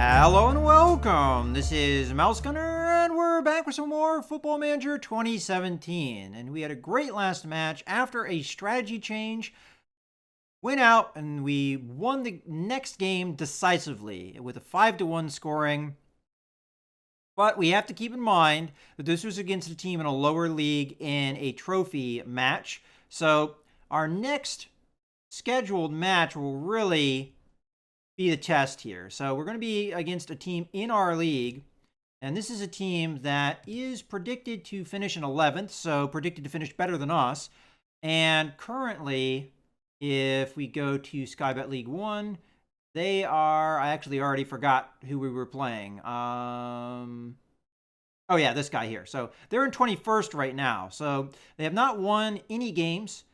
Hello and welcome. This is Mouse Gunner, and we're back with some more Football Manager 2017. And we had a great last match after a strategy change. Went out and we won the next game decisively with a 5-1 scoring. But we have to keep in mind that this was against a team in a lower league in a trophy match. So our next scheduled match will really be the test here. So we're going to be against a team in our league, and this is a team that is predicted to finish in 11th, so predicted to finish better than us. And currently, if we go to Skybet League 1, they are, I actually already forgot who we were playing. Oh yeah, this guy here. So they're in 21st right now. So they have not won any games.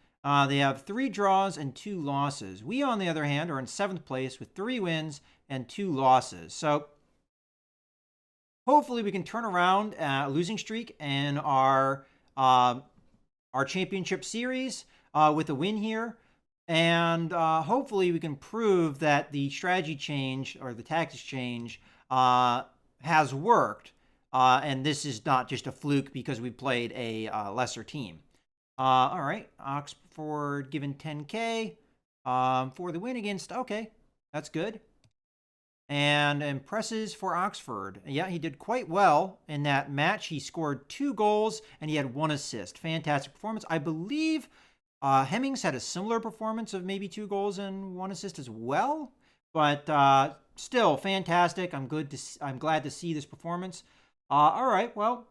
They have 3 draws and 2 losses. We, on the other hand, are in 7th place with 3 wins and 2 losses. So hopefully we can turn around a losing streak in our championship series with a win here. And hopefully we can prove that the strategy change or the tactics change has worked. And this is not just a fluke because we played a lesser team. All right, Oxford given 10K for the win against, okay, that's good. And impresses for Oxford. Yeah, he did quite well in that match. He scored 2 goals and he had 1 assist. Fantastic performance. I believe Hemmings had a similar performance of maybe 2 goals and 1 assist as well. But still, fantastic. I'm glad to see this performance. All right, well,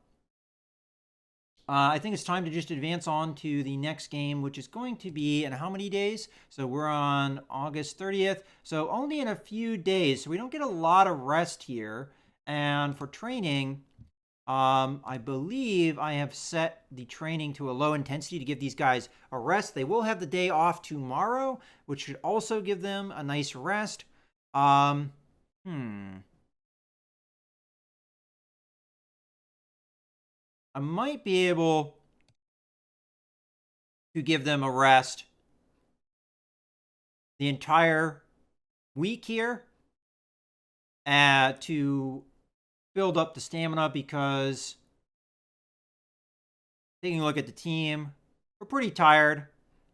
I think it's time to just advance on to the next game, which is going to be in how many days? So we're on August 30th. So only in a few days. So we don't get a lot of rest here. And for training, I believe I have set the training to a low intensity to give these guys a rest. They will have the day off tomorrow, which should also give them a nice rest. I might be able to give them a rest the entire week here to build up the stamina, because taking a look at the team, we're pretty tired.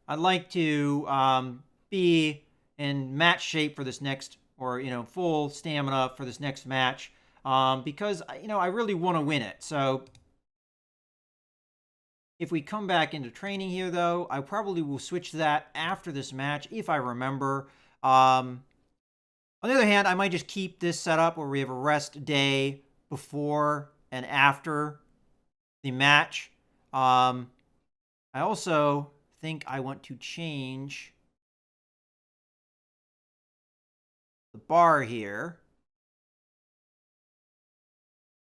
I'd like to be in match shape for this next, or, full stamina for this next match, because, I really want to win it. So if we come back into training here, though, I probably will switch to that after this match, if I remember. On the other hand, I might just keep this set up where we have a rest day before and after the match. I also think I want to change the bar here.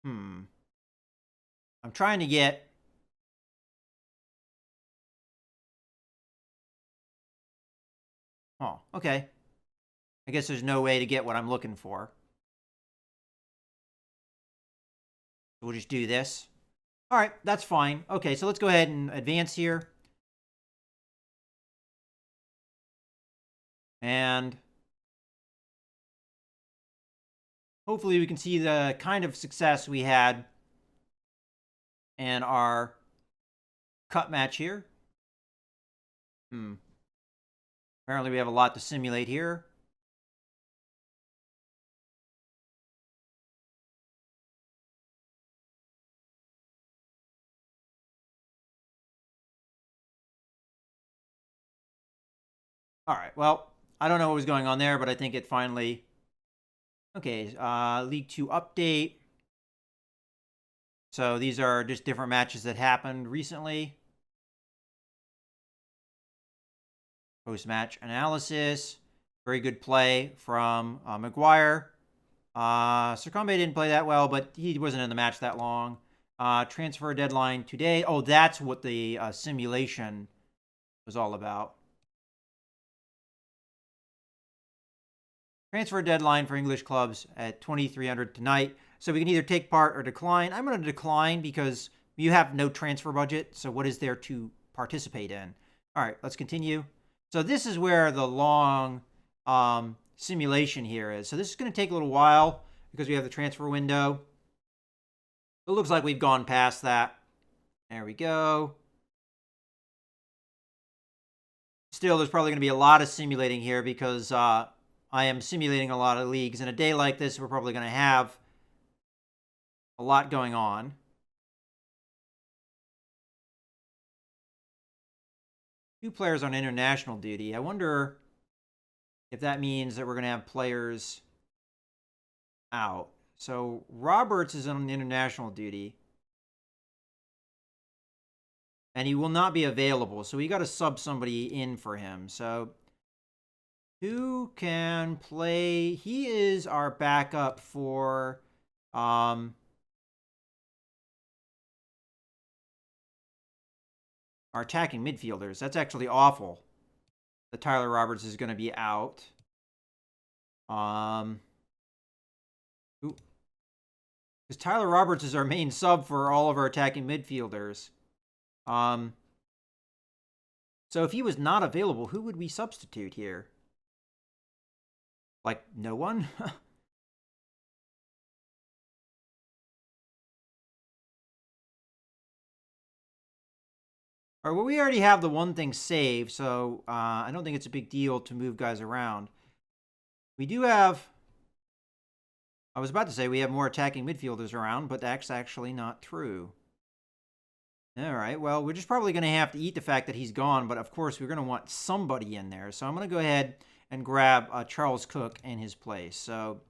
I'm trying to get... Oh, okay. I guess there's no way to get what I'm looking for. We'll just do this. All right, that's fine. Okay, so let's go ahead and advance here. And hopefully we can see the kind of success we had in our cup match here. Apparently we have a lot to simulate here. All right, well, I don't know what was going on there, but I think it finally... Okay, League 2 update. So these are just different matches that happened recently. Post-match analysis. Very good play from McGuire. Sircombe didn't play that well, but he wasn't in the match that long. Transfer deadline today. Oh, that's what the simulation was all about. Transfer deadline for English clubs at 2300 tonight. So we can either take part or decline. I'm going to decline because you have no transfer budget. So what is there to participate in? All right, let's continue. So this is where the long simulation here is. So this is going to take a little while. because we have the transfer window. It looks like we've gone past that. There we go. Still, there's probably going to be a lot of simulating here because I am simulating a lot of leagues. In a day like this, we're probably going to have a lot going on. Two players on international duty. I wonder if that means that we're going to have players out. So Roberts is on international duty. And he will not be available. So we got to sub somebody in for him. So who can play? He is our backup for our attacking midfielders. That's actually awful that Tyler Roberts is going to be out. Because Tyler Roberts is our main sub for all of our attacking midfielders. So if he was not available, who would we substitute here? Like, no one? All right, well, we already have the one thing saved, so I don't think it's a big deal to move guys around. We do have... I was about to say we have more attacking midfielders around, but that's actually not true. All right, well, we're just probably going to have to eat the fact that he's gone, but of course we're going to want somebody in there. So I'm going to go ahead and grab Charles Cook in his place. So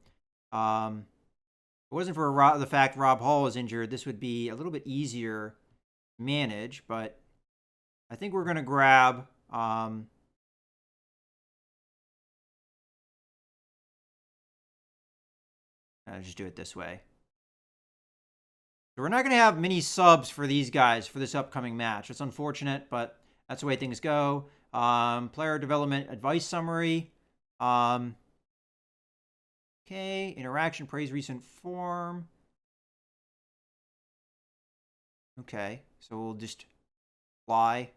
if it wasn't for the fact Rob Hall is injured, this would be a little bit easier to manage, but I think we're going to grab... I'll just do it this way. So we're not going to have many subs for these guys for this upcoming match. It's unfortunate, but that's the way things go. Player development advice summary. Okay, interaction, praise recent form. Okay, so we'll just fly.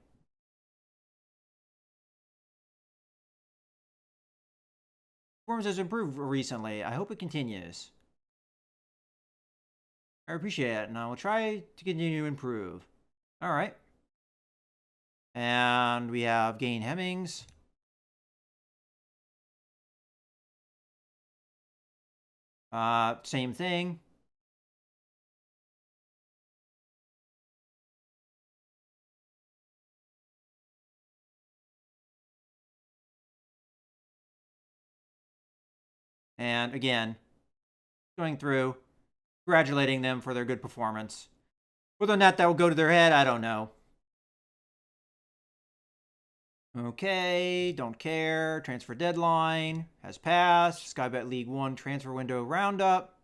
Performance has improved recently. I hope it continues. I appreciate it, and I will try to continue to improve. All right. And we have Gain Hemmings. Same thing. And again, going through, congratulating them for their good performance. Whether or not that will go to their head, I don't know. Okay, don't care. Transfer deadline has passed. Skybet League 1 transfer window roundup.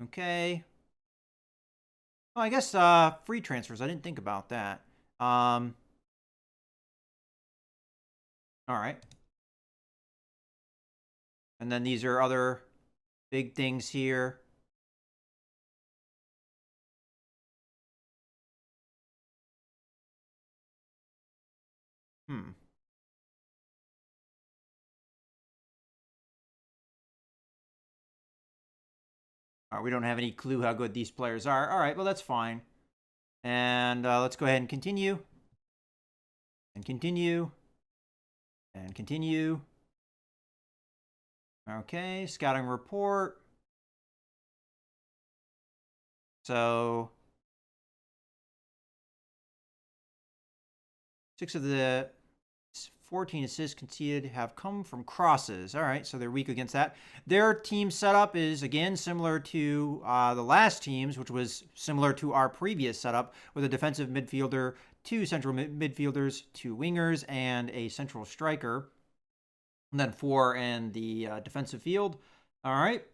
Okay. Oh, I guess free transfers. I didn't think about that. All right. And then these are other big things here. All right, we don't have any clue how good these players are. All right, well, that's fine. And let's go ahead and continue. And continue. And continue. Okay, scouting report. So 6 of the 14 assists conceded have come from crosses. All right, so they're weak against that. Their team setup is, again, similar to the last team's, which was similar to our previous setup, with a defensive midfielder, 2 central midfielders, 2 wingers, and a central striker. And then 4 in the defensive field. All right.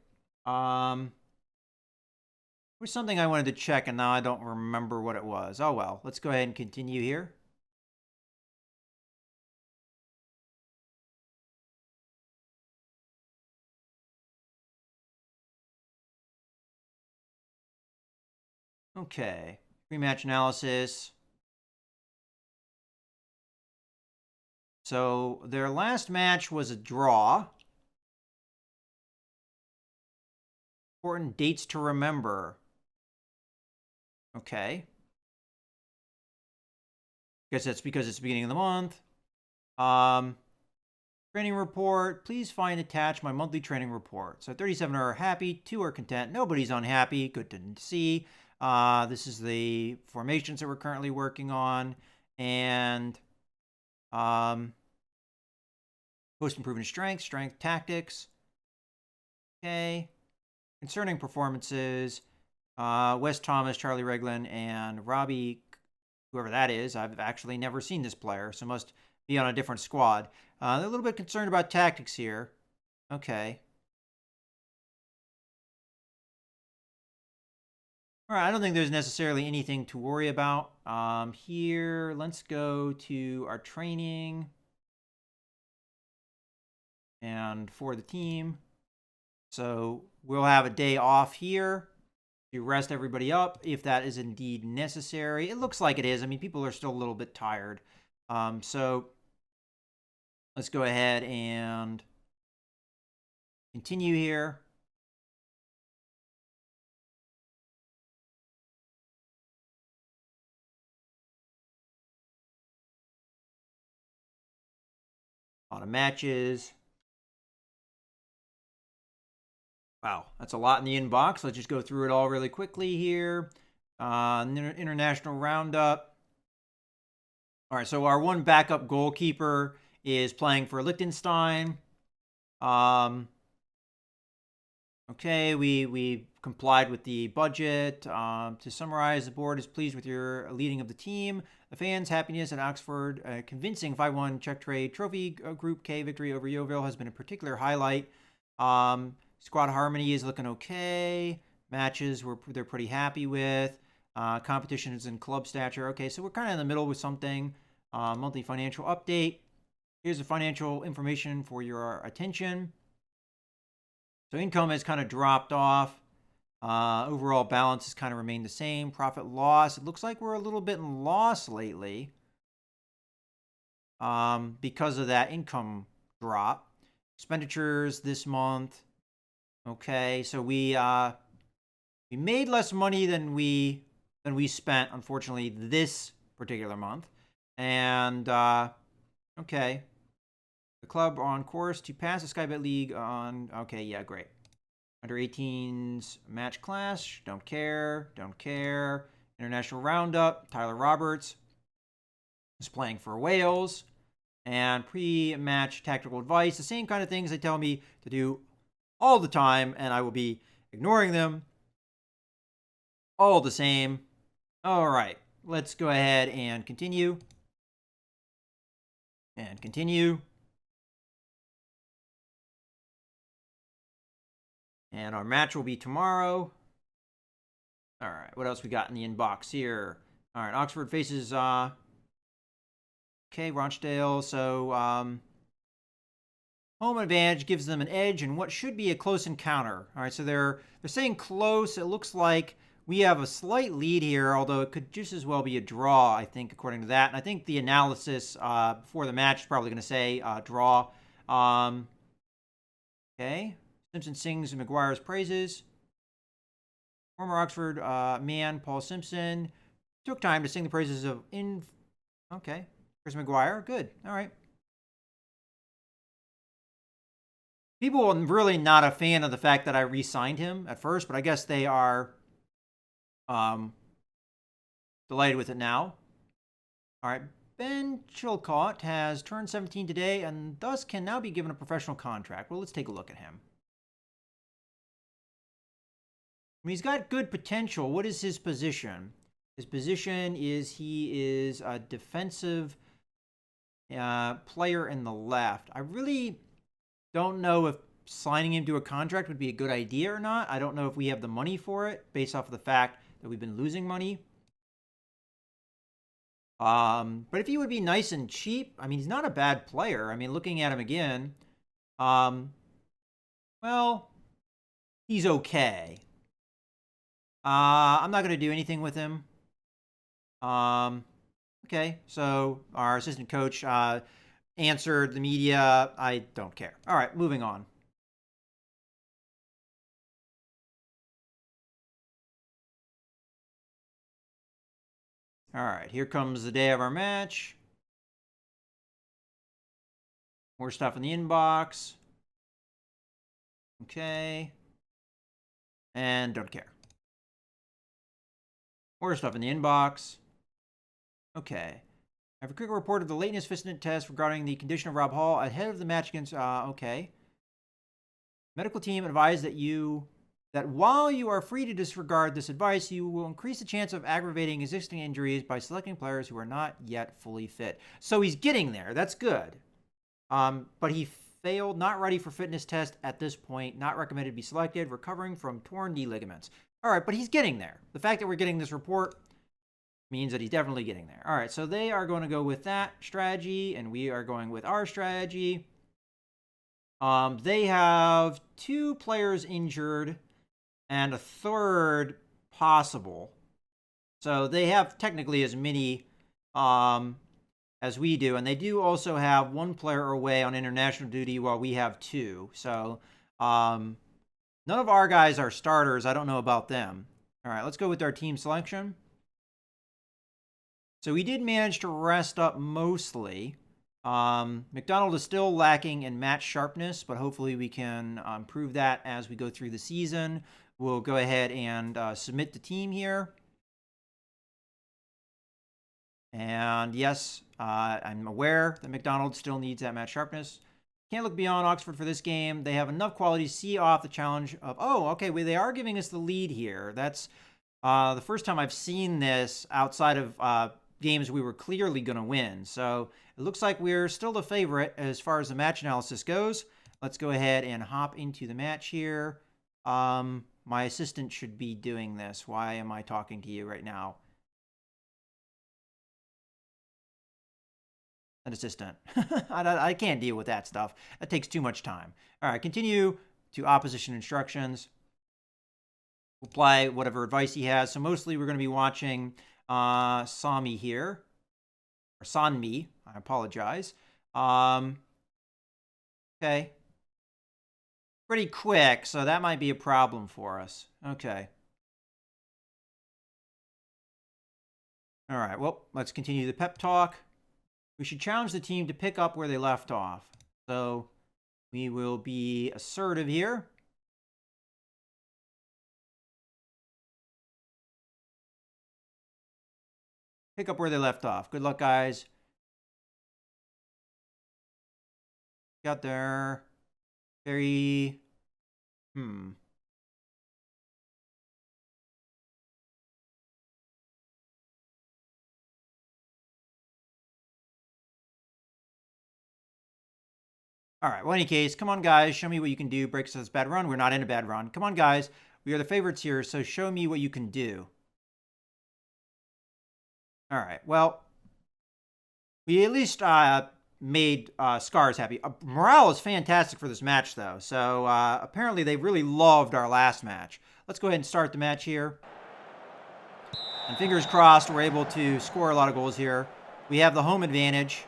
There's something I wanted to check, and now I don't remember what it was. Oh, well. Let's go ahead and continue here. Okay. Rematch analysis. So their last match was a draw. Important dates to remember. Okay. Guess that's because it's the beginning of the month. Training report. Please find attached my monthly training report. So 37 are happy, 2 are content, nobody's unhappy. Good to see. This is the formations that we're currently working on. And post improvement strength tactics. Okay. Concerning performances, Wes Thomas, Charlie Reglan, and Robbie, whoever that is. I've actually never seen this player, so must be on a different squad. They're a little bit concerned about tactics here. Okay. All right, I don't think there's necessarily anything to worry about. Here, let's go to our training. And for the team. So we'll have a day off here to rest everybody up if that is indeed necessary. It looks like it is. I mean, people are still a little bit tired. So let's go ahead and continue here. A lot of matches. Wow, that's a lot in the inbox. Let's just go through it all really quickly here. International roundup. All right, so our one backup goalkeeper is playing for Liechtenstein. Okay, we complied with the budget. To summarize, the board is pleased with your leading of the team. The fans' happiness at Oxford, convincing 5-1 Czech trade trophy Group K victory over Yeovil has been a particular highlight. Squad harmony is looking okay. Matches they're pretty happy with. Competition is in club stature. Okay, so we're kind of in the middle with something. Monthly financial update. Here's the financial information for your attention. So income has kind of dropped off. Overall balance has kind of remained the same. Profit loss. It looks like we're a little bit in loss lately because of that income drop. Expenditures this month. Okay, so we made less money than we spent, unfortunately, this particular month. And okay, the club on course to pass the Skybet League on. Okay, yeah, great. Under 18s match clash. Don't care. International roundup. Tyler Roberts is playing for Wales. And pre-match tactical advice. The same kind of things they tell me to do all the time, and I will be ignoring them all the same. All right, let's go ahead and continue. And continue. And our match will be tomorrow. All right, what else we got in the inbox here? All right, Oxford faces Rochdale. So home advantage gives them an edge in what should be a close encounter. All right, so they're saying close. It looks like we have a slight lead here, although it could just as well be a draw, I think, according to that. And I think the analysis before the match is probably going to say draw. Okay. Simpson sings McGuire's praises. Former Oxford man Paul Simpson took time to sing the praises of Okay. Chris McGuire. Good. All right. People are really not a fan of the fact that I re-signed him at first, but I guess they are delighted with it now. All right. Ben Chilcott has turned 17 today and thus can now be given a professional contract. Well, let's take a look at him. I mean, he's got good potential. What is his position? His position is he is a defensive player in the left. I really don't know if signing him to a contract would be a good idea or not. I don't know if we have the money for it based off of the fact that we've been losing money. But if he would be nice and cheap, I mean, he's not a bad player. I mean, looking at him again, well, he's okay. I'm not going to do anything with him. Okay, so our assistant coach answered the media. I don't care. All right, moving on. All right, here comes the day of our match. More stuff in the inbox. Okay. And don't care. More stuff in the inbox. Okay. I have a quick report of the lateness fitness test regarding the condition of Rob Hall ahead of the match against. Okay. Medical team advised that while you are free to disregard this advice, you will increase the chance of aggravating existing injuries by selecting players who are not yet fully fit. So he's getting there. That's good. But he failed, not ready for fitness test at this point, not recommended to be selected, recovering from torn knee ligaments. All right, but he's getting there. The fact that we're getting this report means that he's definitely getting there. All right, so they are going to go with that strategy, and we are going with our strategy. They have 2 players injured and a third possible. So they have technically as many as we do. And they do also have 1 player away on international duty while we have 2. So none of our guys are starters. I don't know about them. All right, let's go with our team selection. So we did manage to rest up mostly. McDonald is still lacking in match sharpness, but hopefully we can improve that as we go through the season. We'll go ahead and submit the team here. And yes, I'm aware that McDonald still needs that match sharpness. Can't look beyond Oxford for this game. They have enough quality to see off the challenge of, oh, okay, well, they are giving us the lead here. That's the first time I've seen this outside of games we were clearly going to win. So it looks like we're still the favorite as far as the match analysis goes. Let's go ahead and hop into the match here. My assistant should be doing this. Why am I talking to you right now? An assistant. I can't deal with that stuff. That takes too much time. All right, continue to opposition instructions. Apply whatever advice he has. So mostly we're going to be watching Sami here. Or Sanmi. I apologize. Okay. Pretty quick, so that might be a problem for us. Okay. All right, well, let's continue the pep talk. We should challenge the team to pick up where they left off. So we will be assertive here. Pick up where they left off. Good luck, guys. Got there. Very... All right, well, in any case, come on, guys. Show me what you can do. Breaks this bad run. We're not in a bad run. Come on, guys. We are the favorites here, so show me what you can do. All right, well, we at least made Scars happy. Morale is fantastic for this match, though. So apparently they really loved our last match. Let's go ahead and start the match here. And fingers crossed we're able to score a lot of goals here. We have the home advantage.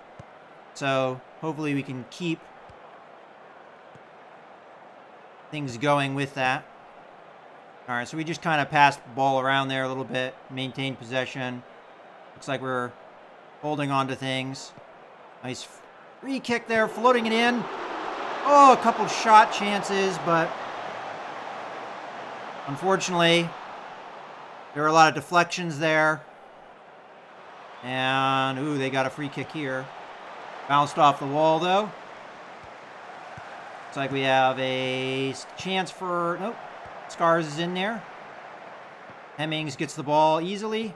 So hopefully we can keep things going with that. All right, so we just kind of passed the ball around there a little bit, maintained possession. Looks like we're holding on to things. Nice free kick there, floating it in. Oh, a couple shot chances, but unfortunately, there were a lot of deflections there. And, ooh, they got a free kick here. Bounced off the wall, though. Looks like we have a chance for... Nope. Scars is in there. Hemmings gets the ball easily.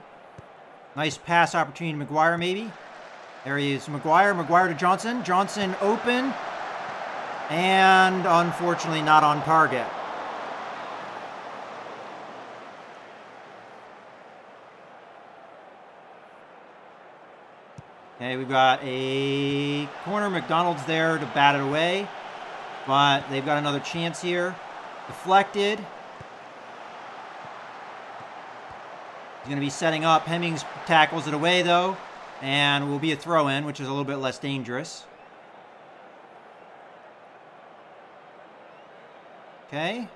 Nice pass opportunity to McGuire, maybe. There he is. McGuire to Johnson. Johnson open. And unfortunately not on target. Okay, we've got a corner. McDonald's there to bat it away. But they've got another chance here. Deflected. He's going to be setting up. Hemmings tackles it away, though. And will be a throw-in, which is a little bit less dangerous. Okay.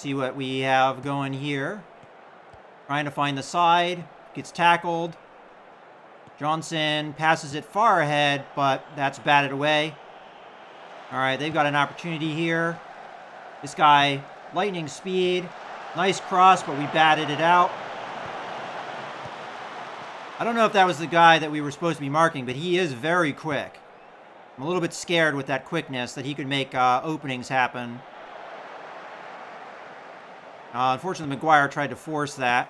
See what we have going here. Trying to find the side. Gets tackled. Johnson passes it far ahead, but that's batted away. All right, they've got an opportunity here. This guy, lightning speed. Nice cross, but we batted it out. I don't know if that was the guy that we were supposed to be marking, but he is very quick. I'm a little bit scared with that quickness that he could make openings happen. Unfortunately, McGuire tried to force that.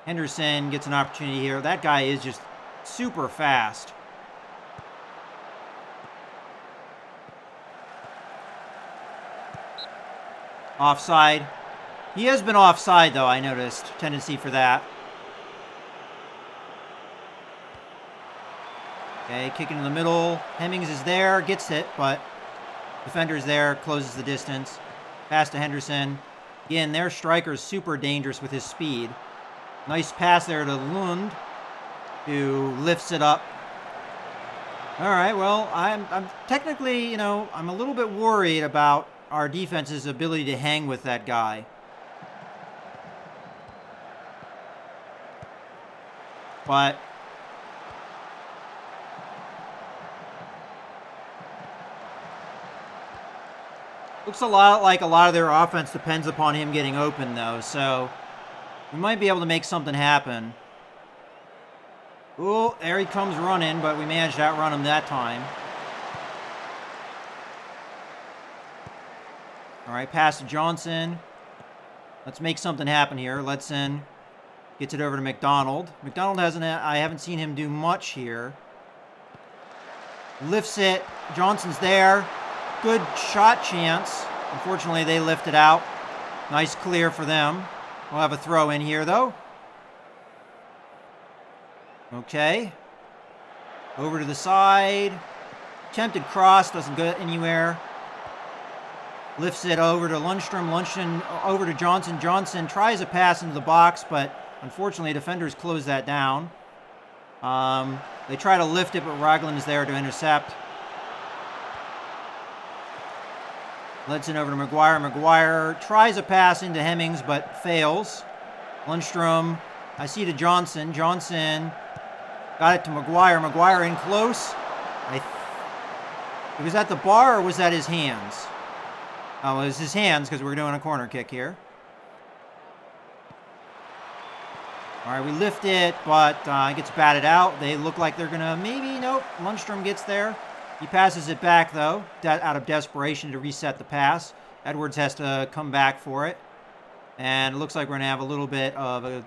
Henderson gets an opportunity here. That guy is just super fast. Offside. He has been offside, though, I noticed. Tendency for that. Okay, kicking in the middle. Hemmings is there, gets hit, but defender's there, closes the distance. Pass to Henderson. Again, their striker is super dangerous with his speed. Nice pass there to Lund, who lifts it up. All right, well, I'm technically, I'm a little bit worried about our defense's ability to hang with that guy. But looks a lot like a lot of their offense depends upon him getting open, though, so we might be able to make something happen. Oh, there he comes running, but we managed to outrun him that time. All right, pass to Johnson. Let's make something happen here. Letson gets it over to McDonald. McDonald I haven't seen him do much here. Lifts it. Johnson's there. Good shot chance. Unfortunately, they lift it out. Nice clear for them. We'll have a throw in here, though. Okay. Over to the side. Attempted cross. Doesn't go anywhere. Lifts it over to Lundstrom. Lundstrom over to Johnson. Johnson tries a pass into the box, but unfortunately, defenders close that down. They try to lift it, but Ragland is there to intercept. Ledson over to McGuire. McGuire tries a pass into Hemmings, but fails. Lundstrom, I see to Johnson. Johnson got it to McGuire. McGuire in close. Was that the bar or was that his hands? Oh, it was his hands because we're doing a corner kick here. All right, we lift it, but it gets batted out. They look like they're going to maybe, nope. Lundstrom gets there. He passes it back, though, out of desperation to reset the pass. Edwards has to come back for it. And it looks like we're going to have a little bit of a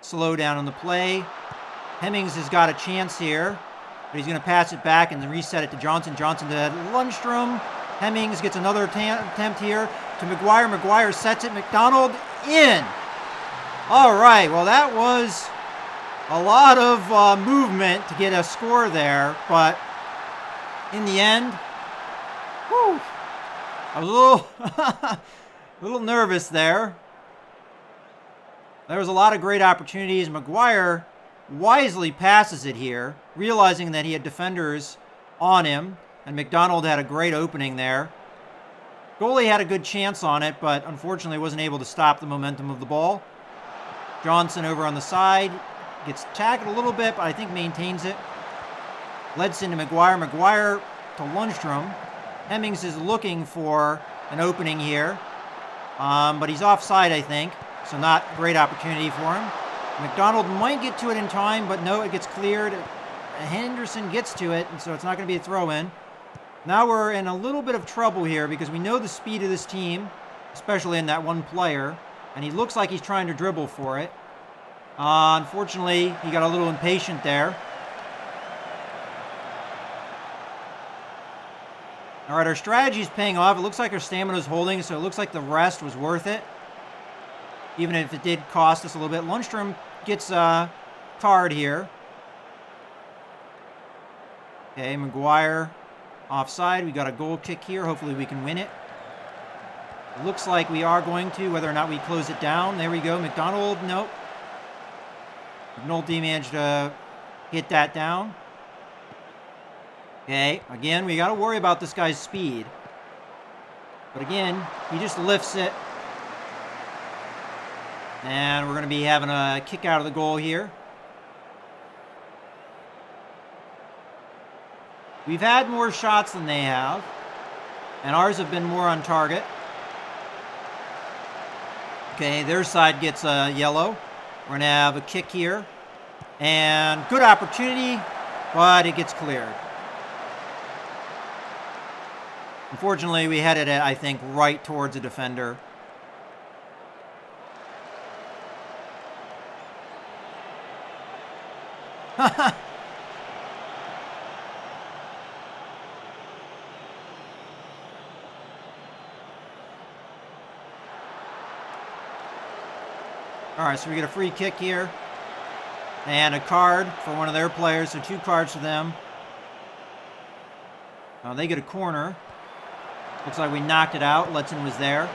slowdown on the play. Hemmings has got a chance here, but he's going to pass it back and reset it to Johnson. Johnson to Lundstrom. Hemmings gets another attempt here to McGuire. McGuire sets it. McDonald in. All right, well, that was a lot of movement to get a score there, but in the end, whew, I was a little nervous there. There was a lot of great opportunities. McGuire wisely passes it here, realizing that he had defenders on him, and McDonald had a great opening there. Goalie had a good chance on it, but unfortunately wasn't able to stop the momentum of the ball. Johnson over on the side, gets tackled a little bit, but I think maintains it. Ledson to McGuire. McGuire to Lundstrom. Hemmings is looking for an opening here, but he's offside, I think, so not a great opportunity for him. McDonald might get to it in time, but no, it gets cleared. Henderson gets to it, and so it's not going to be a throw-in. Now we're in a little bit of trouble here because we know the speed of this team, especially in that one player, and he looks like he's trying to dribble for it. Unfortunately, he got a little impatient there. All right, our strategy is paying off. It looks like our stamina is holding, so it looks like the rest was worth it, even if it did cost us a little bit. Lundstrom gets a card here. Okay, McGuire offside. We got a goal kick here. Hopefully we can win it. It looks like we are going to, whether or not we close it down. There we go. McDonald, nope. McNulty managed to hit that down. Okay, again, we got to worry about this guy's speed. But again, he just lifts it. And we're going to be having a kick out of the goal here. We've had more shots than they have. And ours have been more on target. Okay, their side gets a yellow. We're going to have a kick here. And good opportunity, but it gets cleared. Unfortunately, we headed it, I think, right towards a defender. All right, so we get a free kick here. And a card for one of their players, so 2 cards for them. They get a corner. Looks like we knocked it out. Letson was there.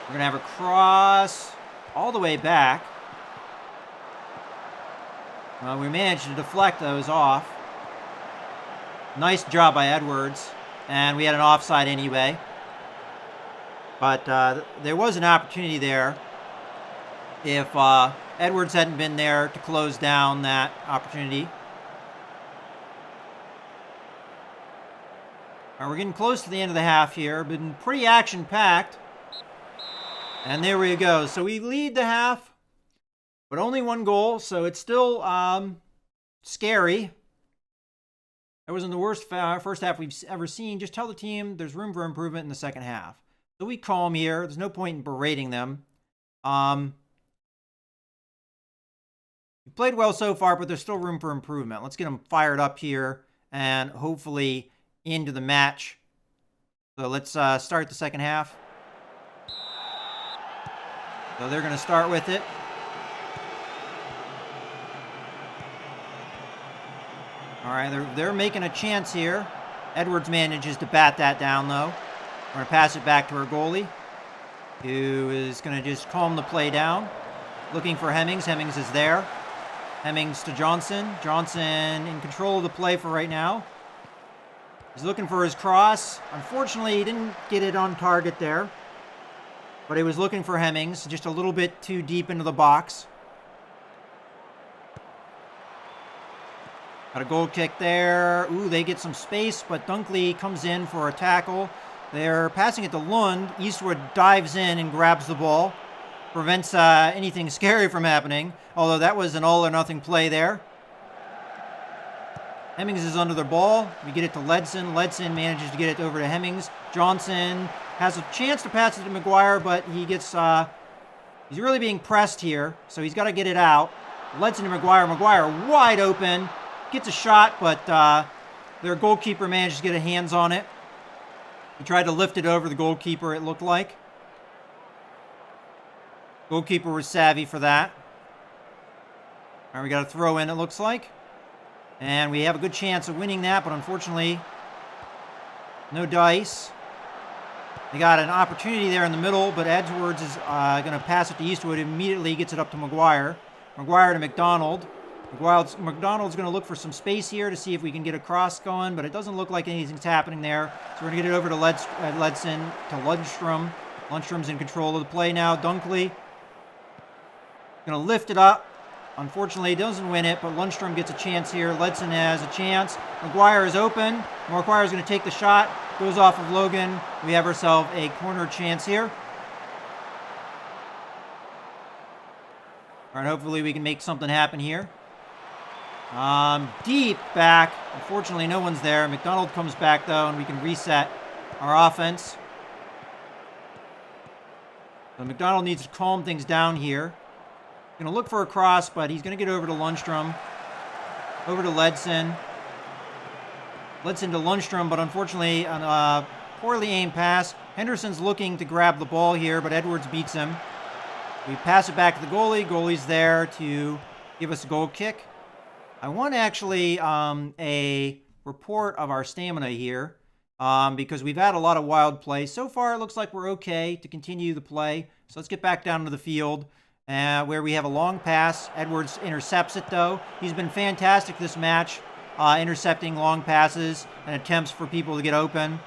We're going to have a cross all the way back. We managed to deflect those off. Nice job by Edwards. And we had an offside anyway. But there was an opportunity there. If Edwards hadn't been there to close down that opportunity. All right, we're getting close to the end of the half here. Been pretty action-packed. And there we go. So we lead the half, but only 1 goal. So it's still scary. That wasn't the worst first half we've ever seen. Just tell the team there's room for improvement in the second half. So we calm here. There's no point in berating them. We played well so far, but there's still room for improvement. Let's get them fired up here and hopefully into the match. So let's start the second half. So they're going to start with it. All right, they're making a chance here. Edwards manages to bat that down, though. We're going to pass it back to our goalie, who is going to just calm the play down. Looking for Hemmings. Hemmings is there. Hemmings to Johnson. Johnson in control of the play for right now. He's looking for his cross. Unfortunately, he didn't get it on target there. But he was looking for Hemmings, just a little bit too deep into the box. Got a goal kick there. Ooh, they get some space, but Dunkley comes in for a tackle. They're passing it to Lund. Eastwood dives in and grabs the ball. Prevents anything scary from happening. Although that was an all-or-nothing play there. Hemmings is under the ball. We get it to Ledson. Ledson manages to get it over to Hemmings. Johnson has a chance to pass it to McGuire, but he gets... he's really being pressed here, so he's got to get it out. Ledson to McGuire. McGuire wide open. Gets a shot, but their goalkeeper managed to get a hands on it. He tried to lift it over the goalkeeper, it looked like. Goalkeeper was savvy for that. All right, we got a throw in, it looks like. And we have a good chance of winning that, but unfortunately, no dice. They got an opportunity there in the middle, but Edwards is going to pass it to Eastwood. Immediately gets it up to McGuire. McGuire to McDonald. McDonald's going to look for some space here to see if we can get a cross going, but it doesn't look like anything's happening there. So we're going to get it over to Ledson, to Lundstrom. Lundstrom's in control of the play now. Dunkley going to lift it up. Unfortunately, he doesn't win it, but Lundstrom gets a chance here. Ledson has a chance. McGuire is open. McGuire is going to take the shot. Goes off of Logan. We have ourselves a corner chance here. All right, hopefully we can make something happen here. Deep back. Unfortunately, no one's there. McDonald comes back, though, and we can reset our offense. So McDonald needs to calm things down here. Going to look for a cross, but he's going to get over to Lundstrom. Over to Ledson. Ledson to Lundstrom, but unfortunately, on a poorly aimed pass. Henderson's looking to grab the ball here, but Edwards beats him. We pass it back to the goalie. Goalie's there to give us a goal kick. I want actually a report of our stamina here because we've had a lot of wild play. So far, it looks like we're okay to continue the play. So let's get back down to the field where we have a long pass. Edwards intercepts it, though. He's been fantastic this match, intercepting long passes and attempts for people to get open.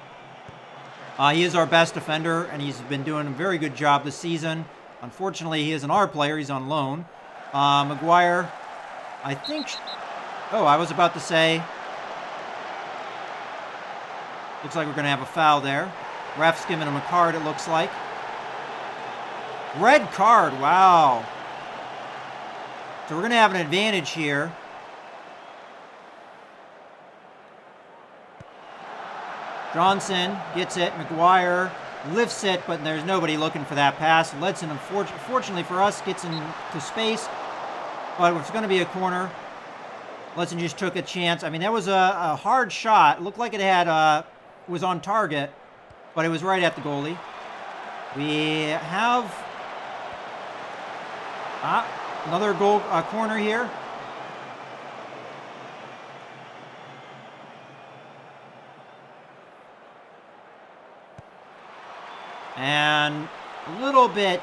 He is our best defender, and he's been doing a very good job this season. Unfortunately, he isn't our player. He's on loan. Maguire, I think... Oh, I was about to say... Looks like we're going to have a foul there. Ref's giving him a card, it looks like. Red card, wow. So we're going to have an advantage here. Johnson gets it. Maguire lifts it, but there's nobody looking for that pass. Ledson, unfortunately for us, gets into space, but it's going to be a corner. Ledson just took a chance. I mean, that was a hard shot. It looked like it had was on target, but it was right at the goalie. We have another goal corner here. And a little bit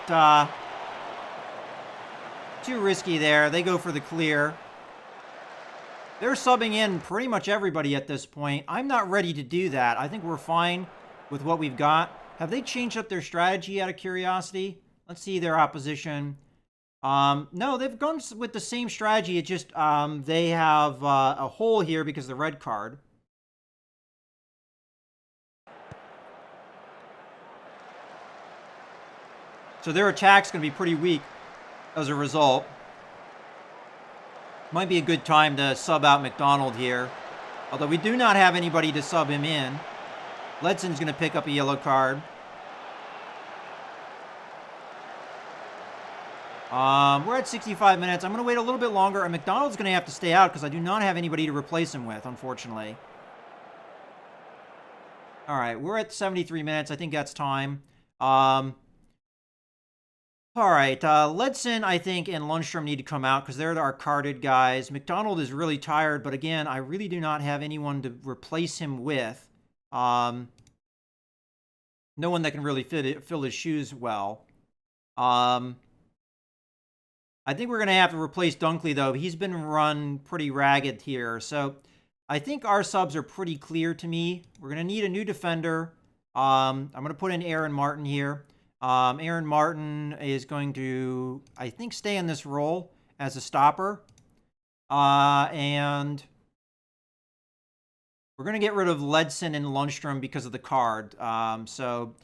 too risky there. They go for the clear. They're subbing in pretty much everybody at this point. I'm not ready to do that. I think we're fine with what we've got. Have they changed up their strategy out of curiosity? Let's see their opposition. No, they've gone with the same strategy. It's just they have a hole here because of the red card. So their attack's going to be pretty weak as a result. Might be a good time to sub out McDonald here. Although we do not have anybody to sub him in. Ledson's going to pick up a yellow card. We're at 65 minutes. I'm going to wait a little bit longer. And McDonald's going to have to stay out because I do not have anybody to replace him with, unfortunately. All right, we're at 73 minutes. I think that's time. All right, Ledson, I think, and Lundstrom need to come out because they're our carded guys. McDonald is really tired, but again, I really do not have anyone to replace him with. No one that can really fill his shoes well. I think we're going to have to replace Dunkley, though. He's been run pretty ragged here. So I think our subs are pretty clear to me. We're going to need a new defender. I'm going to put in Aaron Martin here. Aaron Martin is going to, I think, stay in this role as a stopper. And we're going to get rid of Ledson and Lundstrom because of the card. So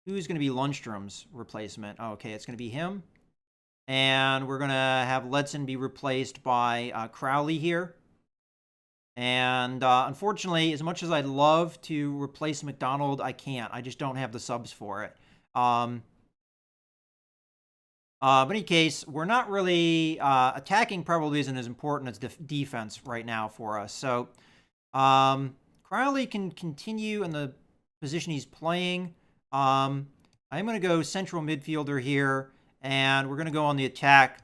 who's going to be Lundstrom's replacement? Oh, okay, it's going to be him. And we're going to have Ledson be replaced by Crowley here. And unfortunately, as much as I'd love to replace McDonald, I can't. I just don't have the subs for it. In any case, we're not really attacking probably isn't as important as defense right now for us. So Crowley can continue in the position he's playing. I'm going to go central midfielder here, and we're going to go on the attack,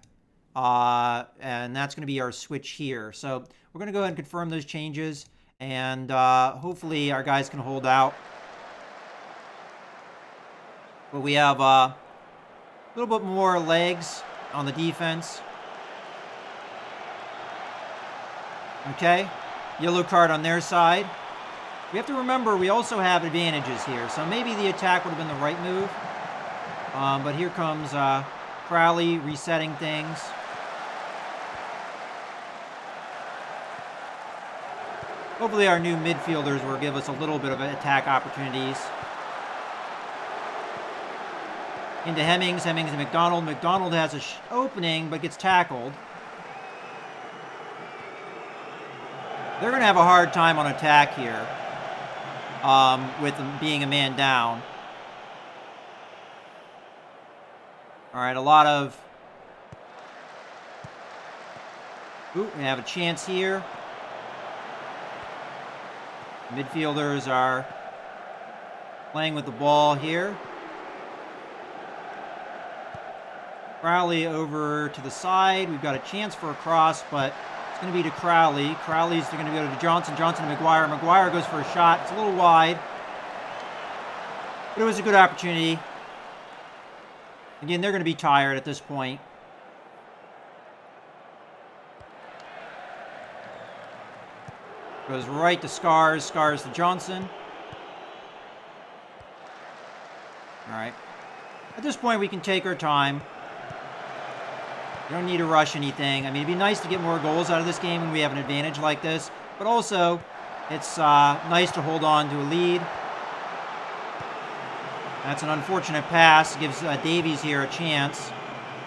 and that's going to be our switch here. So we're going to go ahead and confirm those changes, and hopefully our guys can hold out. But we have a little bit more legs on the defense. Okay, yellow card on their side. We have to remember we also have advantages here, so maybe the attack would have been the right move. But here comes Crowley resetting things. Hopefully our new midfielders will give us a little bit of attack opportunities. Into Hemmings. Hemmings and McDonald. McDonald has an opening, but gets tackled. They're going to have a hard time on attack here with them being a man down. All right, a lot of... Ooh, we have a chance here. Midfielders are playing with the ball here. Crowley over to the side. We've got a chance for a cross, but it's going to be to Crowley. Crowley's going to go to Johnson. Johnson to Maguire. Maguire goes for a shot. It's a little wide. But it was a good opportunity. Again, they're going to be tired at this point. Goes right to Scars. Scars to Johnson. right. At this point, we can take our time. We don't need to rush anything. I mean, it'd be nice to get more goals out of this game when we have an advantage like this. But also, it's nice to hold on to a lead. That's an unfortunate pass. Gives Davies here a chance.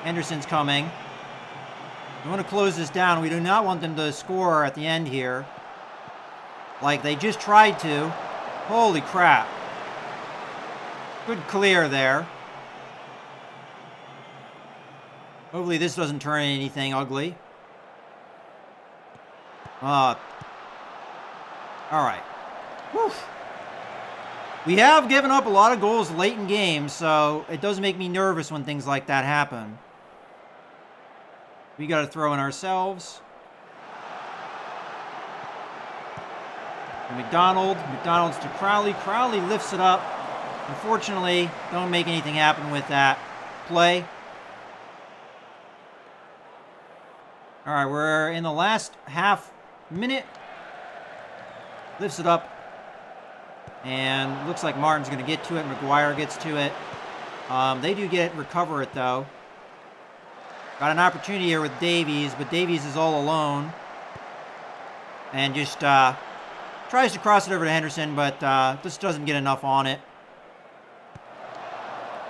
Henderson's coming. We want to close this down. We do not want them to score at the end here, like they just tried to. Holy crap. Good clear there. Hopefully this doesn't turn into anything ugly. All right. Whew. We have given up a lot of goals late in games, so it does make me nervous when things like that happen. We got to throw in ourselves. McDonald's to Crowley. Crowley lifts it up. Unfortunately, don't make anything happen with that play. All right, we're in the last half minute. Lifts it up. And looks like Martin's going to get to it. McGuire gets to it. They do recover it, though. Got an opportunity here with Davies, but Davies is all alone. And just tries to cross it over to Henderson, but just doesn't get enough on it.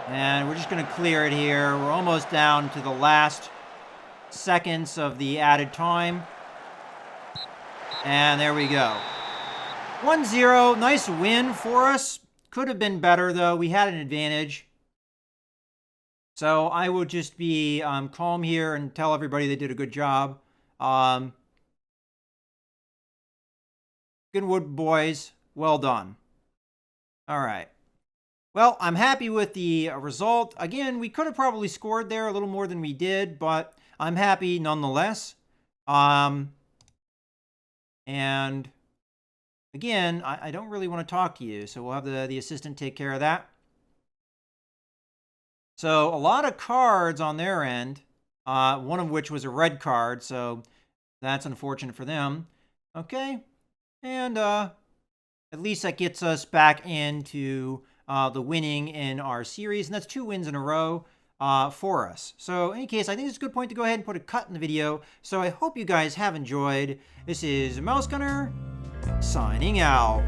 And we're just going to clear it here. We're almost down to the last seconds of the added time. And there we go. 1-0. Nice win for us. Could have been better, though. We had an advantage. So I will just be calm here and tell everybody they did a good job. Goodwood boys, well done. All right. Well, I'm happy with the result. Again, we could have probably scored there a little more than we did, but I'm happy nonetheless. And again, I don't really want to talk to you, so we'll have the assistant take care of that. So a lot of cards on their end, one of which was a red card, so that's unfortunate for them. Okay, and at least that gets us back into the winning in our series, and that's 2 wins in a row for us. So in any case, I think it's a good point to go ahead and put a cut in the video. So I hope you guys have enjoyed. This is Mouse Gunner, signing out.